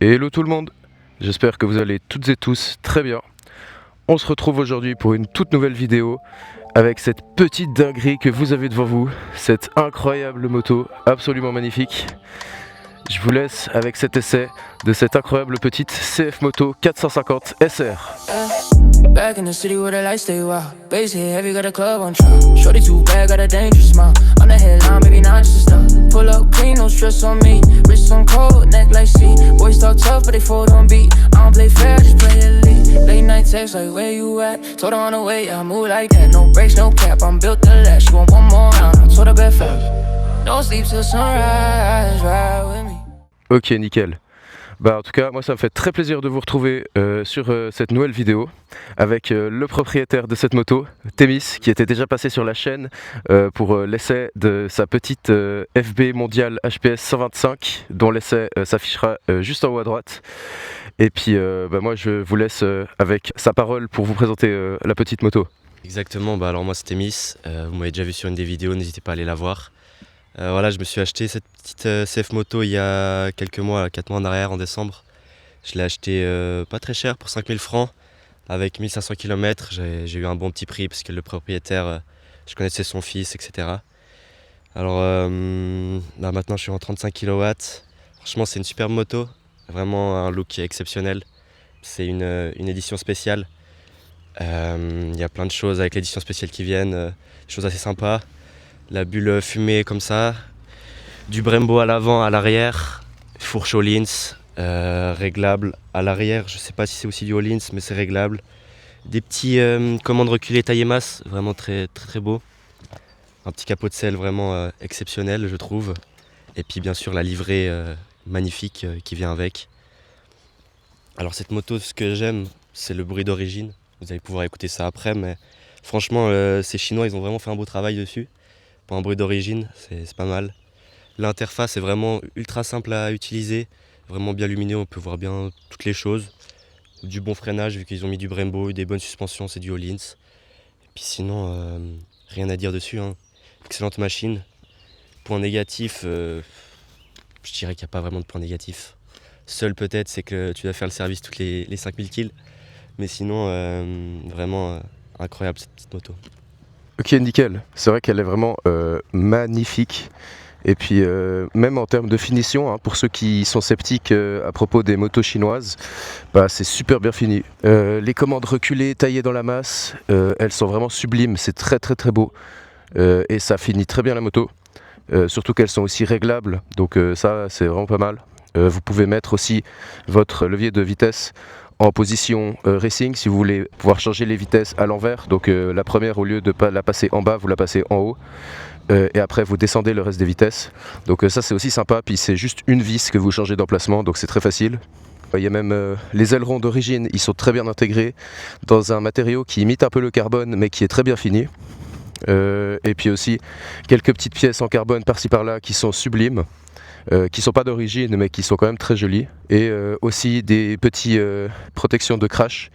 Hello tout le monde, j'espère que vous allez toutes et tous très bien. On se retrouve aujourd'hui pour une toute nouvelle vidéo avec cette petite dinguerie que vous avez devant vous, cette incroyable moto absolument magnifique. Je vous laisse avec cet essai de cette incroyable petite CF Moto 450 SR. Back in the city where the lights stay wild. Bass hit heavy, got a club on trial. Shorty too bad, got a dangerous smile. On the headline, maybe not just a stop. Pull up clean, no stress on me. Wrist on cold, neck like sea. Boys talk tough, but they fold on beat. I don't play fair, just play elite. Late night text like, where you at? Told her on the way, I move like that. No brakes, no cap, I'm built to last. She want one more round, I told her bet fast. No sleep till sunrise, ride with me. Ok, nickel. En tout cas, moi ça me fait très plaisir de vous retrouver sur cette nouvelle vidéo avec le propriétaire de cette moto, Thémis, qui était déjà passé sur la chaîne pour l'essai de sa petite FB mondiale HPS 125, dont l'essai s'affichera juste en haut à droite. Et puis moi je vous laisse avec sa parole pour vous présenter la petite moto. Exactement, alors moi c'est Thémis, vous m'avez déjà vu sur une des vidéos, n'hésitez pas à aller la voir. Voilà, je me suis acheté cette petite CF Moto il y a quelques mois, 4 mois en arrière, en décembre. Je l'ai acheté pas très cher, pour 5000 francs, avec 1500 km. J'ai eu un bon petit prix parce que le propriétaire, je connaissais son fils, etc. Alors là maintenant je suis en 35 kW. Franchement c'est une superbe moto, vraiment un look qui est exceptionnel. C'est une édition spéciale. Il y a plein de choses avec l'édition spéciale qui viennent, des choses assez sympas. La bulle fumée comme ça, du Brembo à l'avant, à l'arrière, fourche Öhlins, réglable à l'arrière, je sais pas si c'est aussi du Öhlins mais c'est réglable. Des petits commandes reculées taillées masse, vraiment très très très beau. Un petit capot de selle vraiment exceptionnel je trouve. Et puis bien sûr la livrée magnifique qui vient avec. Alors cette moto, ce que j'aime, c'est le bruit d'origine. Vous allez pouvoir écouter ça après, mais franchement ces Chinois ils ont vraiment fait un beau travail dessus. Pour un bruit d'origine, c'est pas mal. L'interface est vraiment ultra simple à utiliser, vraiment bien lumineux, on peut voir bien toutes les choses. Du bon freinage vu qu'ils ont mis du Brembo, des bonnes suspensions, c'est du Öhlins. Et puis sinon, rien à dire dessus, hein. Excellente machine. Point négatif, je dirais qu'il n'y a pas vraiment de point négatif. Seul peut-être c'est que tu dois faire le service toutes les 5000 kills. Mais sinon, vraiment incroyable cette petite moto. Ok, nickel. C'est vrai qu'elle est vraiment magnifique. Et puis même en termes de finition, hein, pour ceux qui sont sceptiques à propos des motos chinoises, c'est super bien fini. Les commandes reculées, taillées dans la masse, elles sont vraiment sublimes, c'est très très très beau. Et ça finit très bien la moto. Surtout qu'elles sont aussi réglables, donc ça c'est vraiment pas mal. Vous pouvez mettre aussi votre levier de vitesse en position racing si vous voulez pouvoir changer les vitesses à l'envers. Donc la première, au lieu de la passer en bas, vous la passez en haut. Et après vous descendez le reste des vitesses. Donc ça c'est aussi sympa, puis c'est juste une vis que vous changez d'emplacement, donc c'est très facile. Il y a même les ailerons d'origine, ils sont très bien intégrés dans un matériau qui imite un peu le carbone mais qui est très bien fini. Et puis aussi quelques petites pièces en carbone par-ci par-là qui sont sublimes. Qui sont pas d'origine mais qui sont quand même très jolies, et aussi des petits protections de crash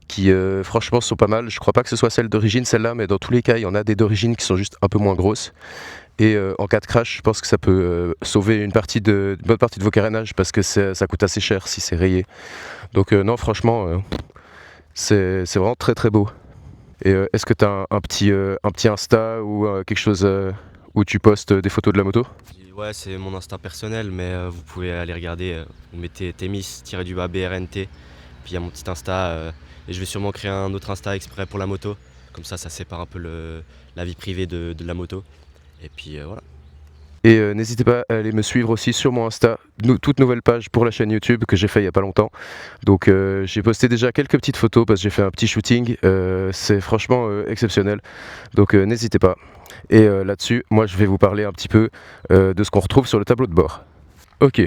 qui franchement sont pas mal. Je crois pas que ce soit celle d'origine celle-là, mais dans tous les cas il y en a des d'origine qui sont juste un peu moins grosses, et en cas de crash je pense que ça peut sauver une bonne partie de vos carénages parce que ça coûte assez cher si c'est rayé. Donc non, franchement c'est vraiment très très beau. Et est-ce que tu as un petit Insta ou quelque chose où tu postes des photos de la moto? Ouais, c'est mon Insta personnel, mais vous pouvez aller regarder. Vous mettez Thémis-BRNT, puis il y a mon petit Insta. Et je vais sûrement créer un autre Insta exprès pour la moto. Comme ça sépare un peu la vie privée de la moto. Et puis voilà. Et n'hésitez pas à aller me suivre aussi sur mon Insta, toute nouvelle page pour la chaîne YouTube que j'ai fait il n'y a pas longtemps. Donc j'ai posté déjà quelques petites photos parce que j'ai fait un petit shooting, c'est franchement exceptionnel. Donc n'hésitez pas. Et là-dessus, moi je vais vous parler un petit peu de ce qu'on retrouve sur le tableau de bord. Ok,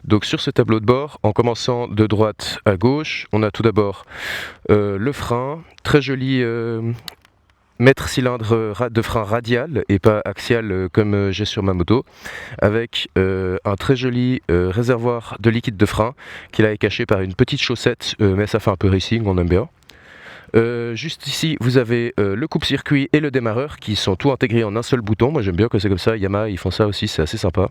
donc sur ce tableau de bord, en commençant de droite à gauche, on a tout d'abord le frein, très joli mètre cylindre de frein radial et pas axial comme j'ai sur ma moto, avec un très joli réservoir de liquide de frein qui là est caché par une petite chaussette, mais ça fait un peu racing, on aime bien. Juste ici, vous avez le coupe-circuit et le démarreur qui sont tout intégrés en un seul bouton. Moi j'aime bien que c'est comme ça, Yamaha ils font ça aussi, c'est assez sympa.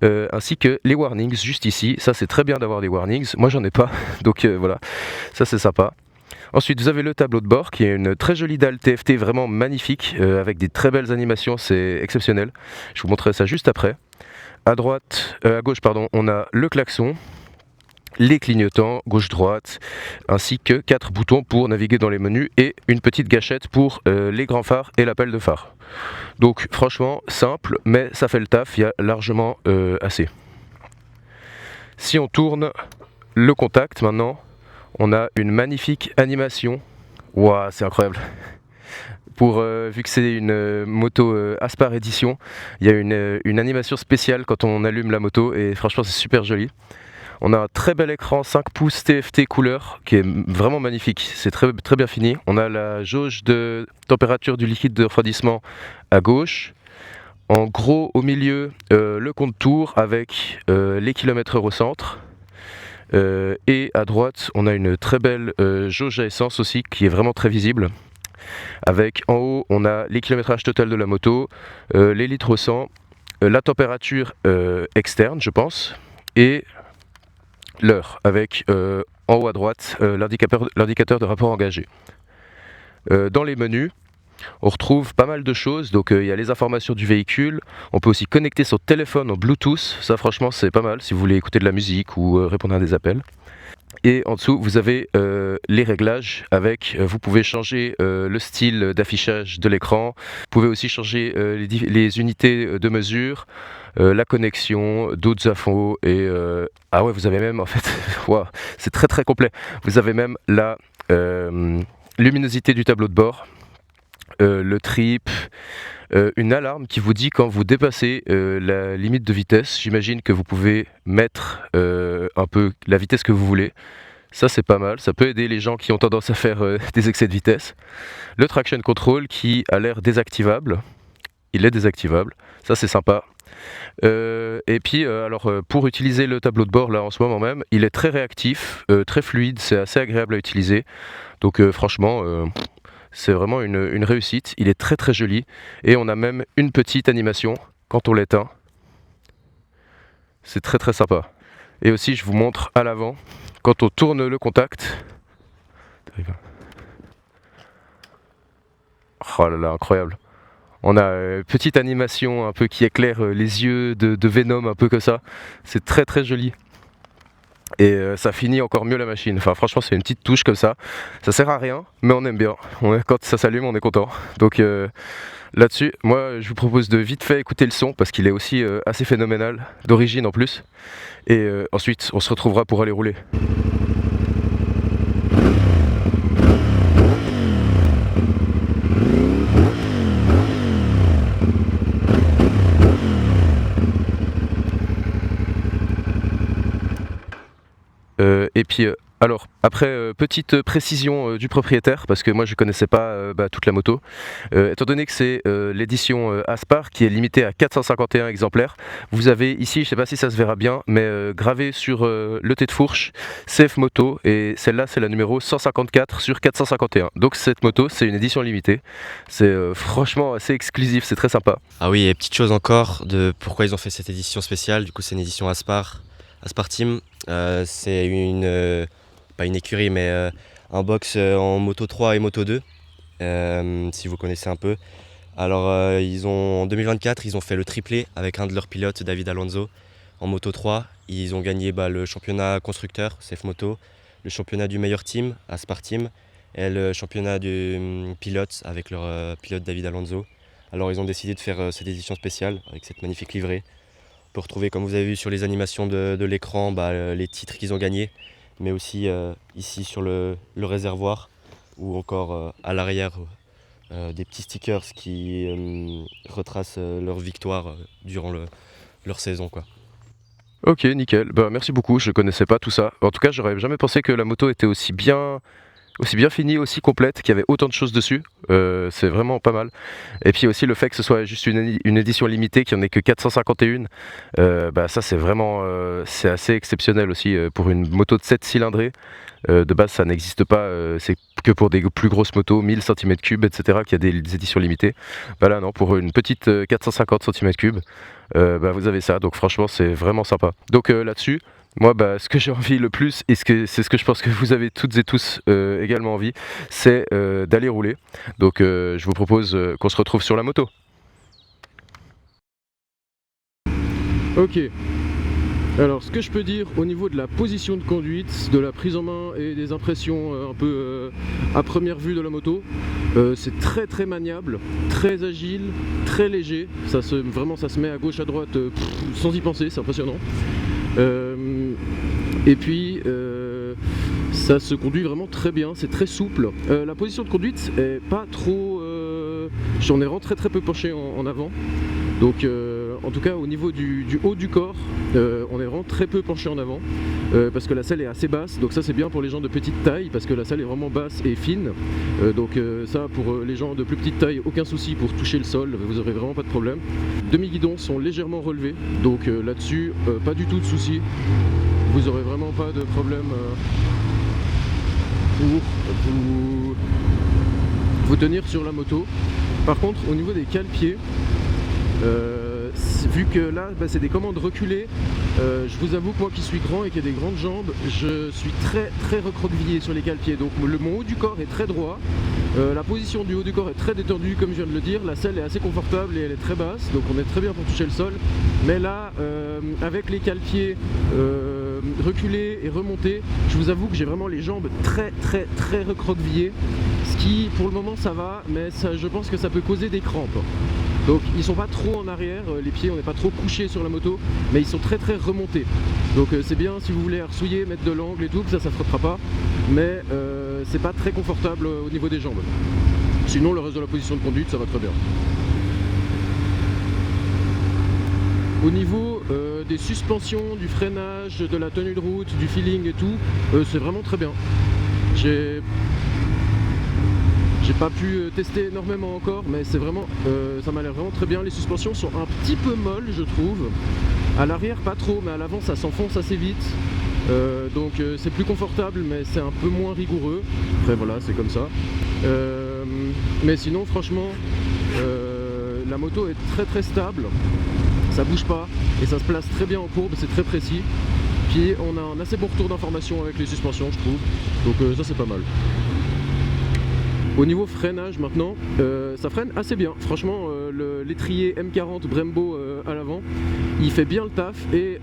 Ainsi que les warnings juste ici, ça c'est très bien d'avoir des warnings, moi j'en ai pas, donc voilà, ça c'est sympa. Ensuite vous avez le tableau de bord qui est une très jolie dalle TFT vraiment magnifique, avec des très belles animations, c'est exceptionnel. Je vous montrerai ça juste après. À gauche pardon, on a le klaxon, les clignotants gauche-droite, ainsi que 4 boutons pour naviguer dans les menus et une petite gâchette pour les grands phares et l'appel de phare. Donc franchement simple, mais ça fait le taf, il y a largement assez. Si on tourne le contact maintenant, on a une magnifique animation. Waouh, c'est incroyable. Vu que c'est une moto Aspar Edition, il y a une animation spéciale quand on allume la moto et franchement c'est super joli. On a un très bel écran 5 pouces TFT couleur qui est vraiment magnifique, c'est très, très bien fini. On a la jauge de température du liquide de refroidissement à gauche. En gros au milieu le compte tour avec les kilomètres au centre. Et à droite on a une très belle jauge à essence aussi qui est vraiment très visible. Avec en haut on a les kilométrages total de la moto, les litres au 100, la température externe je pense, et l'heure avec en haut à droite l'indicateur de rapport engagé. Dans les menus, on retrouve pas mal de choses, donc il y a les informations du véhicule, on peut aussi connecter son téléphone en Bluetooth, ça franchement c'est pas mal si vous voulez écouter de la musique ou répondre à des appels. Et en dessous vous avez les réglages avec, vous pouvez changer le style d'affichage de l'écran, vous pouvez aussi changer les unités de mesure, la connexion, d'autres infos et ah ouais vous avez même en fait, wow, c'est très très complet, vous avez même la luminosité du tableau de bord, le trip, une alarme qui vous dit quand vous dépassez la limite de vitesse. J'imagine que vous pouvez mettre un peu la vitesse que vous voulez. Ça c'est pas mal, ça peut aider les gens qui ont tendance à faire des excès de vitesse. Le traction control qui a l'air désactivable, il est désactivable, ça c'est sympa. Et puis pour utiliser le tableau de bord là en ce moment même, il est très réactif, très fluide, c'est assez agréable à utiliser. Donc franchement c'est vraiment une réussite, il est très très joli et on a même une petite animation quand on l'éteint. C'est très très sympa. Et aussi je vous montre à l'avant, quand on tourne le contact. Oh là là, incroyable. On a une petite animation un peu qui éclaire les yeux de Venom, un peu comme ça. C'est très très joli. Et ça finit encore mieux la machine. Enfin franchement c'est une petite touche comme ça. Ça sert à rien, mais on aime bien. Quand ça s'allume on est content. Donc là-dessus, moi je vous propose de vite fait écouter le son parce qu'il est aussi assez phénoménal, d'origine en plus. Et ensuite on se retrouvera pour aller rouler. Et puis alors après petite précision du propriétaire parce que moi je connaissais pas toute la moto, étant donné que c'est l'édition Aspar qui est limitée à 451 exemplaires, vous avez ici, je sais pas si ça se verra bien, mais gravé sur le tête de fourche CF Moto, et celle-là c'est la numéro 154 sur 451, donc cette moto c'est une édition limitée, c'est franchement assez exclusif, c'est très sympa. Ah oui, et petite chose encore de pourquoi ils ont fait cette édition spéciale, du coup c'est une édition Aspar Team, c'est pas une écurie mais un box en Moto 3 et Moto 2, si vous connaissez un peu. Alors en 2024 ils ont fait le triplé avec un de leurs pilotes, David Alonso, en Moto 3. Ils ont gagné le championnat constructeur, CF Moto, le championnat du meilleur team, Aspar Team, et le championnat du pilote avec leur pilote David Alonso. Alors ils ont décidé de faire cette édition spéciale avec cette magnifique livrée. On peut retrouver, comme vous avez vu sur les animations de l'écran, les titres qu'ils ont gagnés, mais aussi ici sur le réservoir, ou encore à l'arrière des petits stickers qui retracent leur victoire durant leur saison, quoi. Ok, nickel, merci beaucoup, je connaissais pas tout ça. En tout cas j'aurais jamais pensé que la moto était aussi bien aussi bien finie, aussi complète, qu'il y avait autant de choses dessus. C'est vraiment pas mal. Et puis aussi le fait que ce soit juste une édition limitée, qu'il n'y en ait que 451, bah ça c'est vraiment c'est assez exceptionnel aussi pour une moto de 7 cylindrées. De base ça n'existe pas, c'est que pour des plus grosses motos, 1000 cm3, etc., qu'il y a des éditions limitées. Bah là non, pour une petite 450 cm3, bah vous avez ça, donc franchement c'est vraiment sympa. Donc là-dessus, moi, bah, ce que j'ai envie le plus, et c'est ce que je pense que vous avez toutes et tous également envie, c'est d'aller rouler. Donc je vous propose qu'on se retrouve sur la moto. Ok. Alors ce que je peux dire au niveau de la position de conduite, de la prise en main et des impressions un peu à première vue de la moto, c'est très très maniable, très agile, très léger. Vraiment ça se met à gauche à droite sans y penser, c'est impressionnant. Et puis ça se conduit vraiment très bien, c'est très souple. La position de conduite est pas trop... J'en ai vraiment très peu penché en avant. Donc en tout cas au niveau du haut du corps, on est vraiment très peu penché en avant parce que la selle est assez basse, donc ça c'est bien pour les gens de petite taille parce que la selle est vraiment basse et fine. Donc ça pour les gens de plus petite taille, aucun souci pour toucher le sol, vous aurez vraiment pas de problème. Demi-guidons sont légèrement relevés, donc là-dessus pas du tout de souci. Vous aurez vraiment pas de problème pour vous tenir sur la moto. Par contre au niveau des cale-pieds, vu que là bah, c'est des commandes reculées, je vous avoue que moi qui suis grand et qui ai des grandes jambes, je suis très recroquevillé sur les cale-pieds. Donc mon haut du corps est très droit, la position du haut du corps est très détendue comme je viens de le dire, la selle est assez confortable et elle est très basse, donc on est très bien pour toucher le sol. Mais là avec les cale-pieds reculés et remontés, je vous avoue que j'ai vraiment les jambes très recroquevillées, ce qui pour le moment ça va, mais ça, je pense que ça peut causer des crampes. Donc ils sont pas trop en arrière, les pieds on n'est pas trop couchés sur la moto, mais ils sont très remontés. Donc c'est bien si vous voulez arsouiller, mettre de l'angle et tout, que ça frottera pas, mais c'est pas très confortable au niveau des jambes. Sinon le reste de la position de conduite ça va très bien. Au niveau des suspensions, du freinage, de la tenue de route, du feeling et tout, c'est vraiment très bien. J'ai pas pu tester énormément encore, mais c'est vraiment, ça m'a l'air vraiment très bien. Les suspensions sont un petit peu molles, je trouve. À l'arrière, pas trop, mais à l'avant, ça s'enfonce assez vite. Donc c'est plus confortable, mais c'est un peu moins rigoureux. Après, voilà, c'est comme ça. Mais sinon, franchement, la moto est très stable. Ça bouge pas et ça se place très bien en courbe, c'est très précis. Puis on a un assez bon retour d'information avec les suspensions, je trouve. Donc ça, c'est pas mal. Au niveau freinage maintenant, ça freine assez bien. Franchement, l'étrier M40 Brembo à l'avant, il fait bien le taf et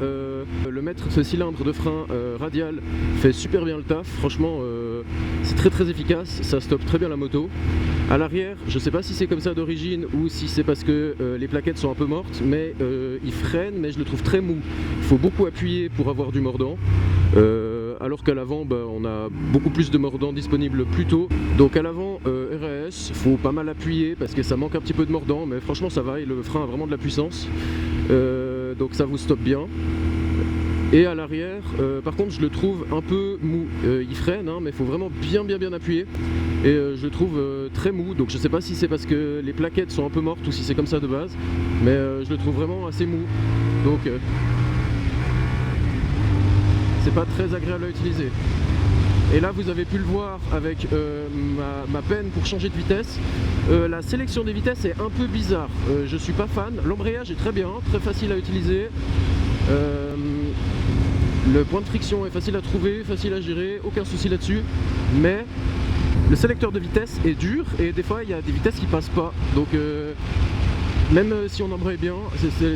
ce cylindre de frein radial fait super bien le taf. Franchement, c'est très efficace, ça stoppe très bien la moto. À l'arrière, je sais pas si c'est comme ça d'origine ou si c'est parce que les plaquettes sont un peu mortes, mais il freine, mais je le trouve très mou. Il faut beaucoup appuyer pour avoir du mordant. Alors qu'à l'avant, bah, on a beaucoup plus de mordant disponible plus tôt. Donc à l'avant, RAS, faut pas mal appuyer parce que ça manque un petit peu de mordant, mais franchement ça va, et le frein a vraiment de la puissance. Donc ça vous stoppe bien. Et à l'arrière, par contre je le trouve un peu mou. Il freine, hein, mais il faut vraiment bien appuyer. Et je le trouve très mou, donc je sais pas si c'est parce que les plaquettes sont un peu mortes ou si c'est comme ça de base, mais je le trouve vraiment assez mou. Donc c'est pas très agréable à utiliser. Et là vous avez pu le voir avec ma peine pour changer de vitesse. La sélection des vitesses est un peu bizarre, je suis pas fan. L'embrayage est très bien, très facile à utiliser. Le point de friction est facile à trouver, facile à gérer, aucun souci là-dessus. Mais le sélecteur de vitesse est dur et des fois il y a des vitesses qui passent pas. Donc même si on embraye bien,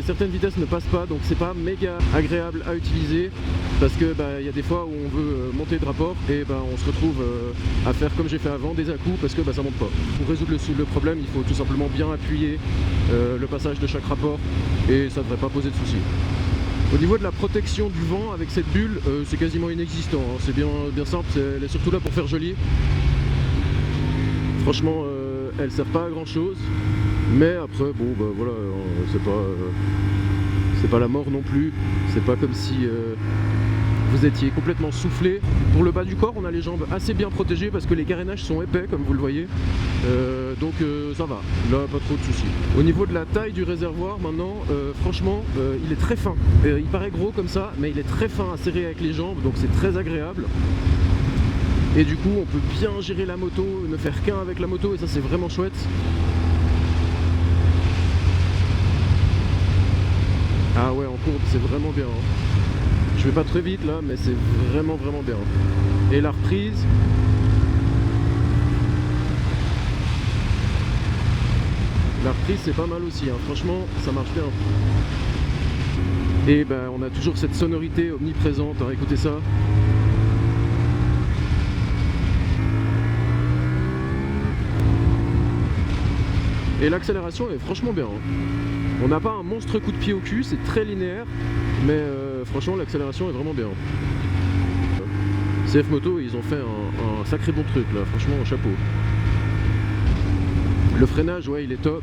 certaines vitesses ne passent pas, donc c'est pas méga agréable à utiliser parce que il y a des fois où on veut monter de rapport et on se retrouve à faire comme j'ai fait avant, des à-coups, parce que ça monte pas. Pour résoudre le problème, il faut tout simplement bien appuyer le passage de chaque rapport et ça devrait pas poser de soucis. Au niveau de la protection du vent avec cette bulle, c'est quasiment inexistant, hein. C'est bien simple, elle est surtout là pour faire joli. Franchement, elle sert pas à grand chose. Mais après, bon, voilà, c'est pas la mort non plus. C'est pas comme si vous étiez complètement soufflé. Pour le bas du corps, on a les jambes assez bien protégées parce que les carénages sont épais comme vous le voyez. Donc ça va, là pas trop de soucis. Au niveau de la taille du réservoir maintenant, franchement il est très fin. Il paraît gros comme ça, mais il est très fin à serrer avec les jambes, donc c'est très agréable. Et du coup on peut bien gérer la moto, ne faire qu'un avec la moto, et ça c'est vraiment chouette. Ah ouais, en courbe c'est vraiment bien, hein. Je vais pas très vite là, mais c'est vraiment bien. Et la reprise, c'est pas mal aussi, hein. Franchement ça marche bien. Et ben on a toujours cette sonorité omniprésente, hein. Écoutez ça. Et l'accélération est franchement bien, hein. On n'a pas un monstre coup de pied au cul, c'est très linéaire, mais franchement l'accélération est vraiment bien. CF Moto, ils ont fait un sacré bon truc là, franchement chapeau. Le freinage, ouais, il est top.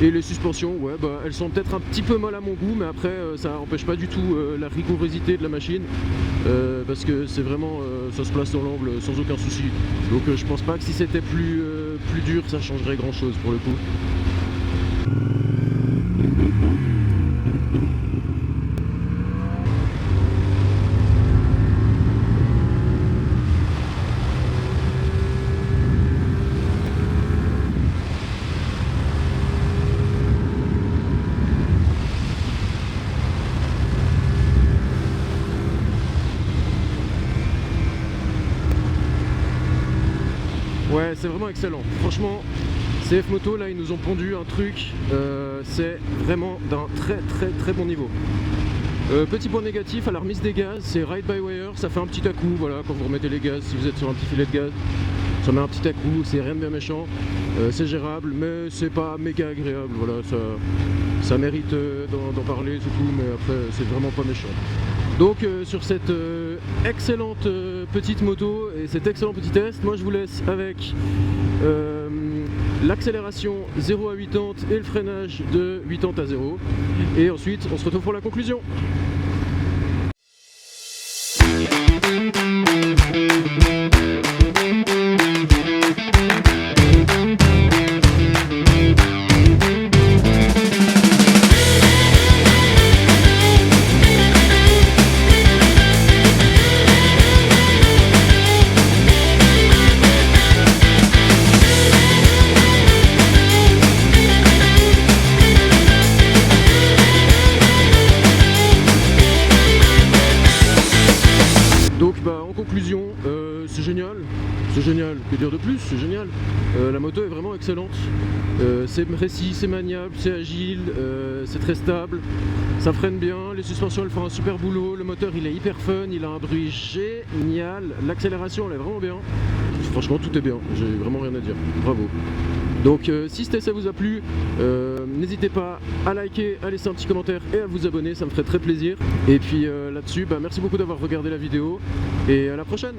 Et les suspensions, ouais, bah, elles sont peut-être un petit peu molles à mon goût, mais après ça n'empêche pas du tout la rigorosité de la machine, parce que c'est vraiment, ça se place dans l'angle sans aucun souci. Donc je pense pas que si c'était plus dur, ça changerait grand chose pour le coup. Ouais, c'est vraiment excellent. Franchement, CF Moto, là, ils nous ont pondu un truc, c'est vraiment d'un très bon niveau. Petit point négatif à la remise des gaz, c'est ride by wire, ça fait un petit à-coup, voilà, quand vous remettez les gaz, si vous êtes sur un petit filet de gaz, ça met un petit à-coup, c'est rien de bien méchant, c'est gérable, mais c'est pas méga agréable, voilà, ça mérite d'en parler, c'est tout, mais après, c'est vraiment pas méchant. Donc sur cette excellente petite moto et cet excellent petit test, moi je vous laisse avec l'accélération 0 à 80 et le freinage de 80 à 0. Et ensuite on se retrouve pour la conclusion. C'est génial, que dire de plus, c'est génial. La moto est vraiment excellente, c'est précis, c'est maniable, c'est agile, c'est très stable, ça freine bien, les suspensions elles font un super boulot, le moteur il est hyper fun, il a un bruit génial, l'accélération elle est vraiment bien, franchement tout est bien, j'ai vraiment rien à dire, bravo. Donc si ce essai vous a plu, n'hésitez pas à liker, à laisser un petit commentaire et à vous abonner, ça me ferait très plaisir. Et puis là-dessus, merci beaucoup d'avoir regardé la vidéo et à la prochaine.